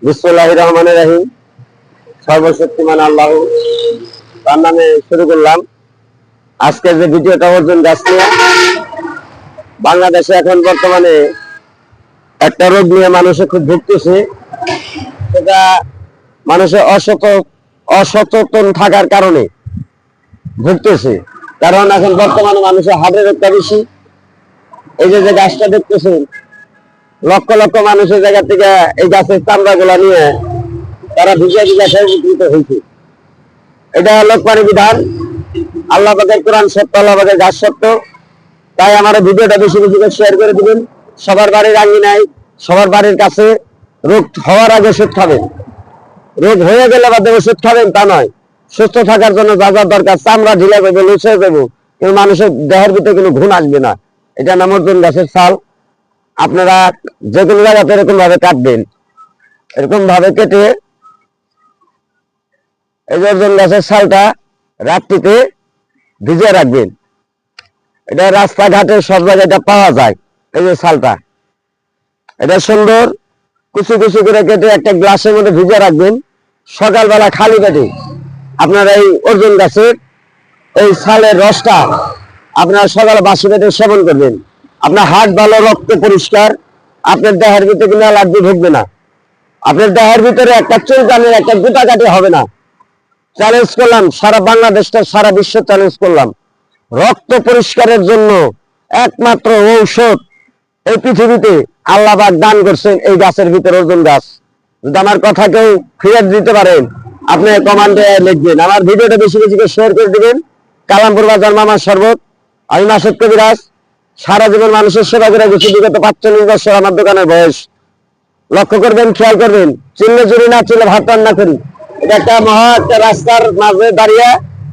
বিসমিল্লাহির রহমানির রহিম। সর্বশক্তিমান আল্লাহ, তার নামে শুরু করলাম আজকের যে ভিডিওটা অর্জুন গাছ নিয়ে। বাংলাদেশে এখন বর্তমানে একটা রোগ নিয়ে মানুষে খুব ভুগতেছে। সেটা মানুষের অসচেতন থাকার কারণে ভুগতেছে। কারণ এখন বর্তমানে মানুষের হার্টের রোগটা বেশি। এই যে গাছটা দেখতেছেন, লক্ষ লক্ষ মানুষের জায়গা থেকে এই গাছের চামড়া গুলা নিয়ে তারা ভিজা উপকৃত হয়েছে। এটা লোকমানি বিধান। আল্লাহ পাকের কোরআন সত্য, আল্লাহ পাকের গাছ সত্য। তাই আমার ভিডিওটা বেশি বেশি করে শেয়ার করে দিবেন। সবার বাড়ির আঙ্গিনায়, সবার বাড়ির কাছে রোগ হওয়ার আগে ওষুধ খাবেন। রোগ হয়ে গেলে বাদে ওষুধ খাবেন তা নয়। সুস্থ থাকার জন্য যা যা দরকার, চামড়া ঢিলা দেবো, লুচে দেবো, কিন্তু মানুষের দেহের ভিতরে কোনো ঘুণ আসবে না। এটা নাম অর্জুন গাছের ছাল। আপনারা যে কোনো জায়গাতে এরকম ভাবে কাটবেন, এরকম ভাবে কেটে এই যে অর্জুন গাছের ছালটা রাত্রিতে ভিজিয়ে রাখবেন। এটা রাস্তাঘাটে সব জায়গায় পাওয়া যায়। এই যে ছালটা, এটা সুন্দর কুচি কুচি করে কেটে একটা গ্লাসের মধ্যে ভিজিয়ে রাখবেন। সকালবেলা খালি পেটে আপনারা এই অর্জুন গাছের এই ছালের রসটা আপনারা সকালে বাসি পেটে সেবন করবেন। আপনার হার্ট ভালো, রক্ত পরিষ্কার, আপনার দেহের ভিতরে কোনো অ্যালার্জি ঢুকবে না। আপনার দেহের ভিতরে একটা চুলকানির একটা গুটাকাটি হবে না। চ্যালেঞ্জ করলাম, সারা বাংলাদেশটা সারা বিশ্ব চ্যালেঞ্জ করলাম। রক্ত পরিষ্কারের জন্য একমাত্র ঔষধ এই পৃথিবীতে আল্লাহ পাক দান করছেন এই গাছের ভিতরে অর্জুন গাছ। যদি আমার কথা কেউ ফিরে দিতে পারেন, আপনি কমান্ডে লিখবেন। আমার ভিডিওটা বেশি বেশি করে শেয়ার করে দিবেন। কালামপুর বাজার মামার শরবত, আমি মাসুদ কবিরাজ। সারা জীবন মানুষের সেবা করে গেছি, বিগত 45 বছর আমার দোকানের বয়স। লক্ষ্য করবেন, খেয়াল করবেন, চিনলে চুরি না চিনলে ভাত রান্না করি। এটা একটা মহা একটা রাস্তার মাঝে দাঁড়িয়ে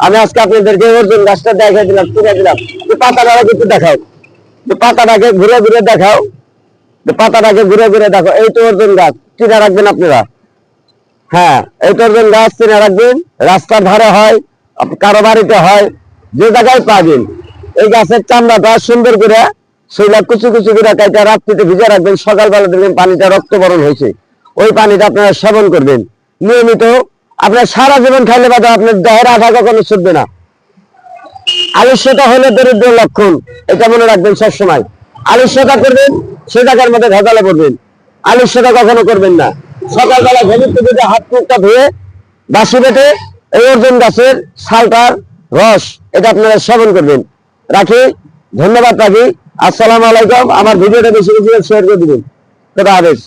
আমি আজকে আপনাদেরকে অর্জুন গাছটা দেখাই দিলাম, তুলে দিলাম। পাতাটা কিন্তু দেখাও, পাতাটাকে ঘুরে ঘুরে দেখাও, পাতাটাকে ঘুরে ঘুরে দেখো। এই তো অর্জুন গাছ, চিনে রাখবেন আপনারা। হ্যাঁ, এই তো অর্জুন গাছ চিনে রাখবেন। রাস্তার ধারে হয়, কারো বাড়িতে হয়, যে জায়গায় পাবেন। এই গাছের চামড়াটা সুন্দর করে সেগুলা কুচি কুচি করে কাইটা রাত্রিতে ভিজে রাখবেন। সকালবেলা দেখবেন পানিটা রক্তবরণ হয়েছে। ওই পানিটা আপনারা সেবন করবেন নিয়মিত। আপনার সারা জীবন খাইলে বাদে আপনার দেহের আঠা কখনো ছুটবে না। আলস্যতা হলে দরিদ্র লক্ষণ, এটা মনে রাখবেন সবসময়। আলস্যতা করবেন, সে জায়গার মধ্যে ভেজালে পড়বেন। আলস্যতা কখনো করবেন না। সকালবেলা ঘুমির থেকে হাত মুখটা ধুয়ে বাসি পেটে এই অর্জুন গাছের ছালটার রস এটা আপনারা সেবন করবেন। রাখি, ধন্যবাদ রাখি। আসসালামু আলাইকুম। আমার ভিডিওটা বেশি বেশি শেয়ার করে দিবেন। খোদা হাফেজ।